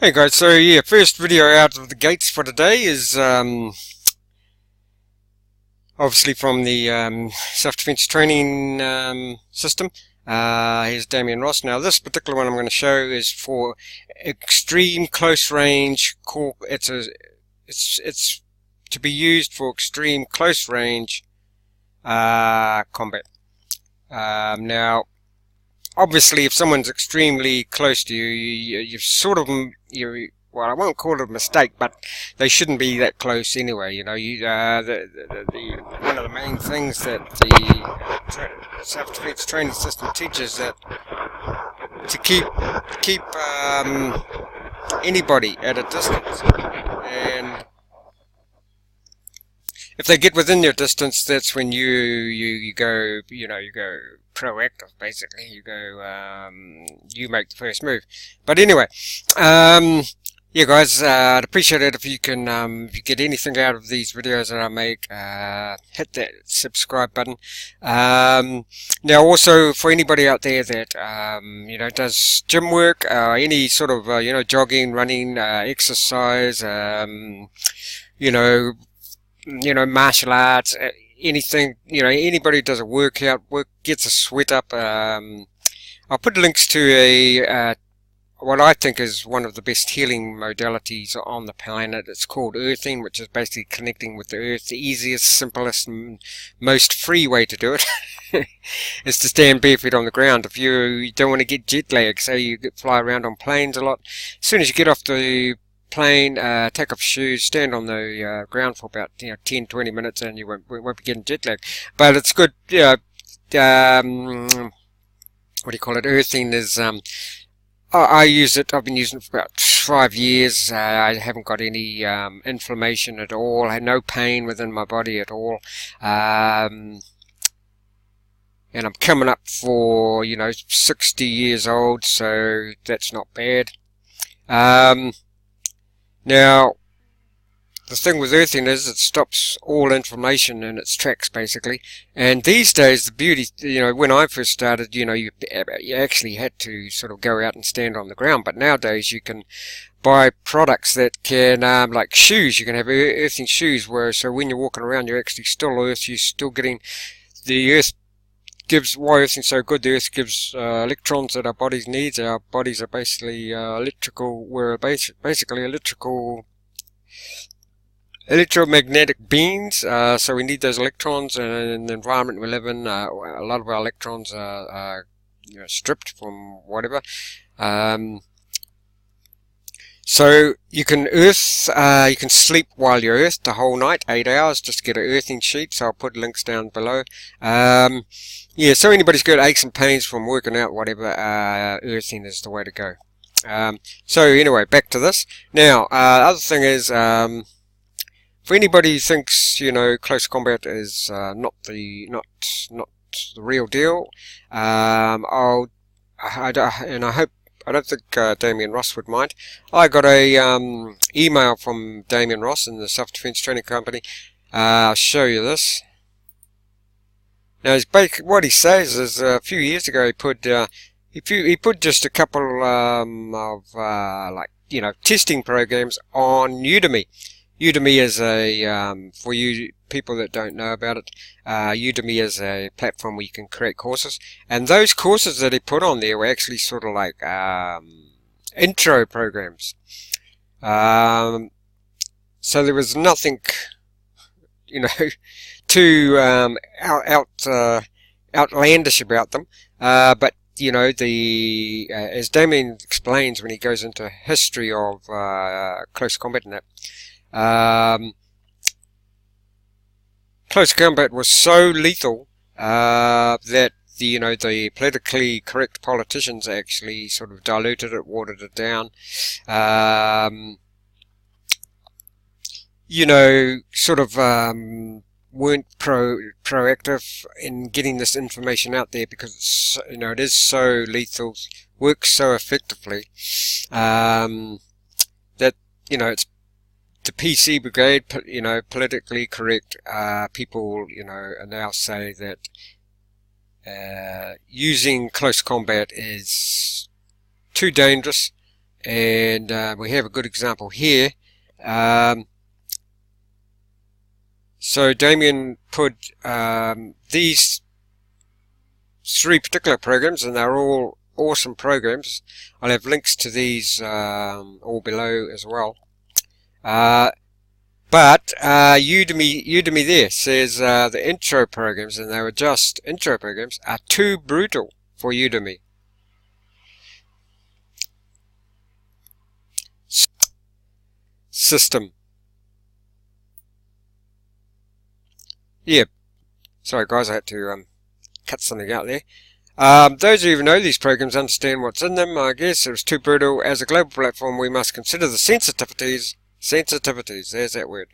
Hey guys, so yeah, first video out of the gates for today is obviously from the self-defense training system. Here's Damien Ross. Now this particular one I'm going to show is for extreme close range. It's to be used for extreme close range combat. Now, obviously, if someone's extremely close to you, you've sort of, well, I won't call it a mistake, but they shouldn't be that close anyway. You know, one of the main things that the self-defense training system teaches that to keep anybody at a distance, and if they get within your distance, that's when you go, you go proactive. Basically, you make the first move. But anyway, yeah, guys, I'd appreciate it if you can, if you get anything out of these videos that I make, hit that subscribe button. Now, also for anybody out there that does gym work, any sort of jogging, running, exercise, martial arts, anything, anybody who does a workout, gets a sweat up. I'll put links to a what I think is one of the best healing modalities on the planet. It's called earthing, which is basically connecting with the earth. The easiest, simplest, and most free way to do it is to stand barefoot on the ground. If you don't want to get jet lag, say you fly around on planes a lot, as soon as you get off the plane, take off shoes, stand on the ground for about 10-20 minutes, and you won't be getting jet lag. But it's good. What do you call it? Earthing is. I use it. I've been using it for about 5 years. I haven't got any inflammation at all. I had no pain within my body at all. And I'm coming up for 60 years old, so that's not bad. Now, the thing with earthing is it stops all inflammation in its tracks, basically. And these days, the beauty, when I first started, you actually had to sort of go out and stand on the ground. But nowadays, you can buy products that can, like shoes, you can have earthing shoes, so when you're walking around, you're actually still earth, you're still getting the earth. Why earthing's so good? The earth gives electrons that our bodies needs. Our bodies are basically electrical. We're basically electromagnetic beings. So we need those electrons, and in the environment we live in, a lot of our electrons are stripped from whatever. So you can you can sleep while you're earthed the whole night, 8 hours. Just get an earthing sheet. So I'll put links down below. Yeah, so anybody's got aches and pains from working out, whatever, earthing is the way to go. So anyway, back to this. Now, other thing is, for anybody who thinks, close combat is not the real deal, and I don't think Damien Ross would mind. I got a email from Damien Ross in the self-defense training company. I'll show you this. Now, what he says is a few years ago he put just a couple of testing programs on Udemy. Udemy is for you people that don't know about it, Udemy is a platform where you can create courses, and those courses that he put on there were actually sort of like intro programs. So there was nothing, too outlandish about them, but as Damien explains when he goes into history of close combat and that, close combat was so lethal that the politically correct politicians actually sort of diluted it, watered it down. Weren't proactive in getting this information out there because it's, it is so lethal, works so effectively, that it's the PC brigade, politically correct people, now say that using close combat is too dangerous and we have a good example here. So Damien put these 3 particular programs, and they're all awesome programs. I'll have links to these all below as well. But Udemy there says the intro programs, and they were just intro programs, are too brutal for Udemy. System. Yeah. Sorry guys, I had to cut something out there. Those who even know these programs understand what's in them. I guess it was too brutal. As a global platform, we must consider the sensitivities, there's that word,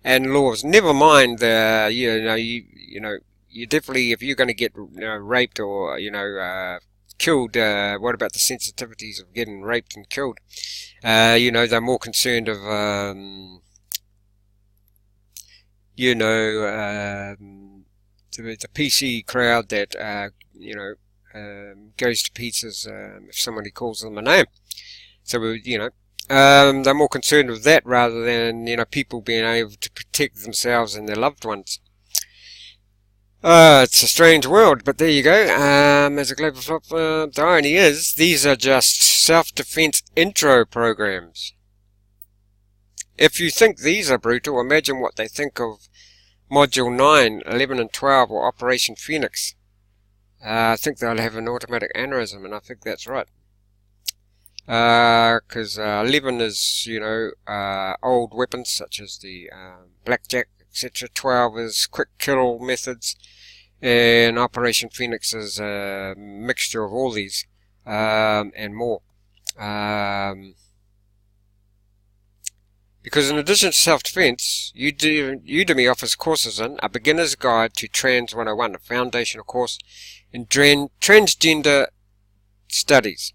and laws. Never mind the, you definitely, if you're going to get raped or killed, what about the sensitivities of getting raped and killed? They're more concerned of the PC crowd that goes to pieces if somebody calls them a name. So they're more concerned with that rather than people being able to protect themselves and their loved ones. It's a strange world, but there you go. As a global flop, the irony is these are just self-defense intro programs. If you think these are brutal, imagine what they think of Module 9, 11 and 12, or Operation Phoenix. I think they'll have an automatic aneurysm, and I think that's right. Because 11 is, old weapons such as the blackjack, etc. 12 is quick kill methods, and Operation Phoenix is a mixture of all these and more. Because in addition to self-defense, Udemy offers courses in a beginner's guide to Trans 101, a foundational course in transgender studies.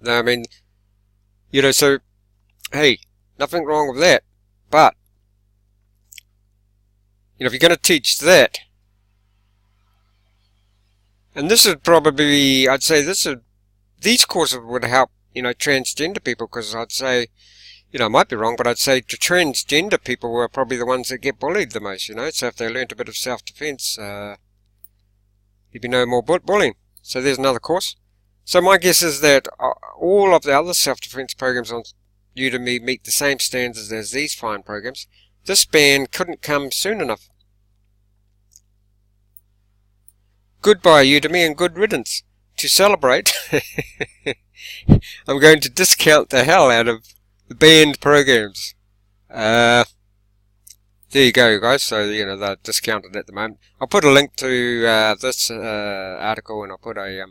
Now, I mean, so, hey, nothing wrong with that, but, if you're going to teach that, and this would probably, I'd say these courses would help, transgender people, because I'd say, I might be wrong, but I'd say the transgender people were probably the ones that get bullied the most, so if they learnt a bit of self-defense, there'd be no more bullying. So there's another course. So my guess is that all of the other self-defense programs on Udemy meet the same standards as these fine programs. This ban couldn't come soon enough. Goodbye Udemy and good riddance. To celebrate, I'm going to discount the hell out of the banned programs. There you go, guys. So, they're discounted at the moment. I'll put a link to this article, and I'll put a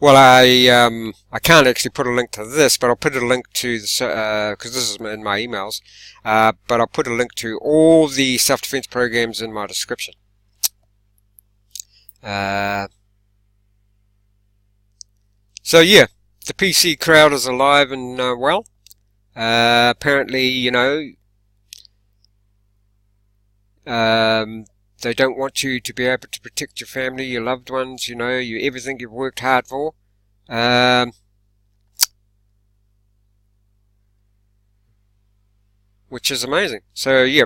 I can't actually put a link to this, but I'll put a link to the because this is in my emails. But I'll put a link to all the self-defense programs in my description. So yeah, the PC crowd is alive and well. Apparently, they don't want you to be able to protect your family, your loved ones, everything you've worked hard for. Which is amazing. So yeah,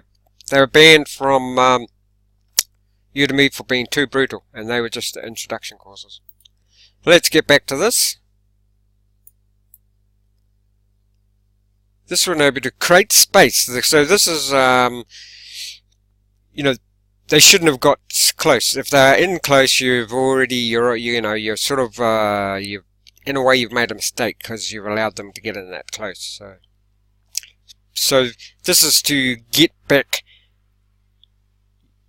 they were banned from Udemy for being too brutal, and they were just the introduction courses. Let's get back to this. This will enable you to create space. So this is, they shouldn't have got close. If they're in close, you've already, you're sort of, in a way you've made a mistake because you've allowed them to get in that close. So this is to get back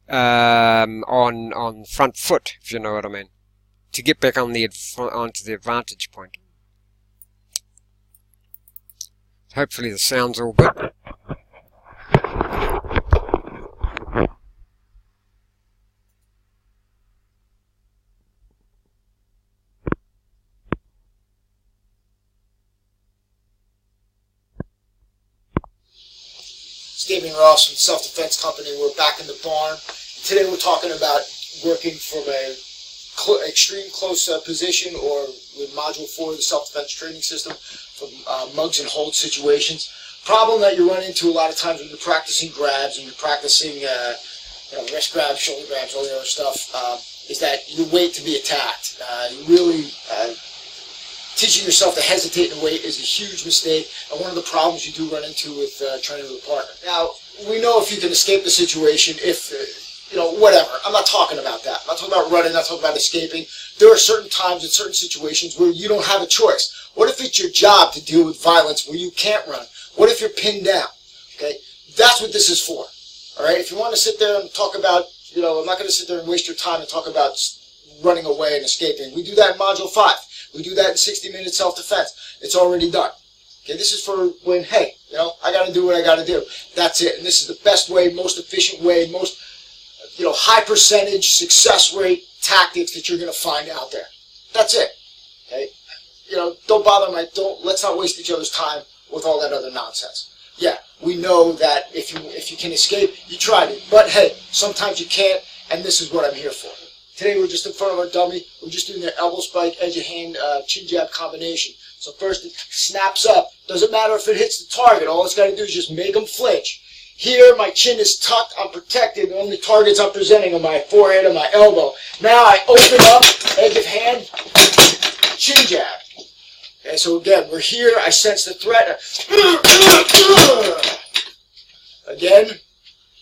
on front foot, if you know what I mean. To get back on onto the advantage point. Hopefully the sound's all good. Stephen Ross from Self Defense Company. We're back in the barn. Today we're talking about working from a extreme close position, or with Module 4 of the self-defense training system for mugs and hold situations. Problem that you run into a lot of times when you're practicing grabs and you're practicing wrist grabs, shoulder grabs, all the other stuff, is that you wait to be attacked. You really teaching yourself to hesitate and wait is a huge mistake, and one of the problems you do run into with training with a partner. Now, we know if you can escape the situation, if whatever. I'm not talking about that. I'm not talking about running. I'm not talking about escaping. There are certain times in certain situations where you don't have a choice. What if it's your job to deal with violence where you can't run? What if you're pinned down? Okay, that's what this is for. All right. If you want to sit there and talk about, I'm not going to sit there and waste your time and talk about running away and escaping. We do that in Module 5. We do that in 60-minute self-defense. It's already done. Okay, this is for when, hey, I got to do what I got to do. That's it. And this is the best way, most efficient way, most high percentage success rate tactics that you're going to find out there. That's it. Okay? Don't bother let's not waste each other's time with all that other nonsense. Yeah, we know that if you can escape, you tried it. But hey, sometimes you can't, and this is what I'm here for. Today we're just in front of our dummy. We're just doing the elbow spike, edge of hand, chin jab combination. So first it snaps up. Doesn't matter if it hits the target. All it's got to do is just make them flinch. Here, my chin is tucked. I'm protected. The only targets I'm presenting are my forehead and my elbow. Now I open up, edge of hand, chin jab. Okay, so again, we're here. I sense the threat. Again,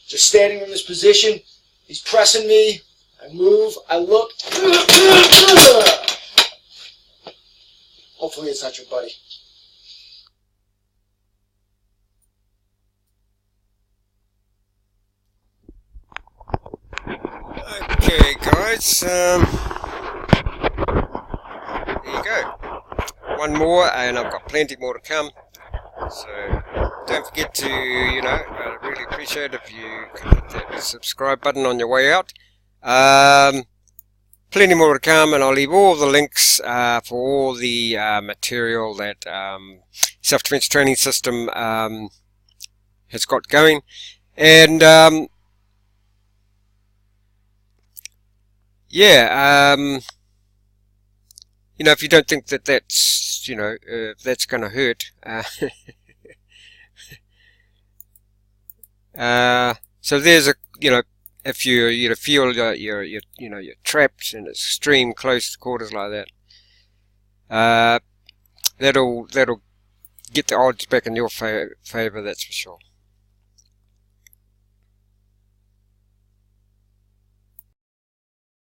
just standing in this position. He's pressing me. I move. I look. Hopefully it's not your buddy. Okay, guys, there you go. One more, and I've got plenty more to come. So don't forget to, I'd really appreciate if you could hit that subscribe button on your way out. Plenty more to come, and I'll leave all the links for all the material that self-defense training system has got going. And if you don't think that that's, that's going to hurt, so there's a, if you feel you're trapped in extreme close quarters like that, that'll get the odds back in your favor, that's for sure.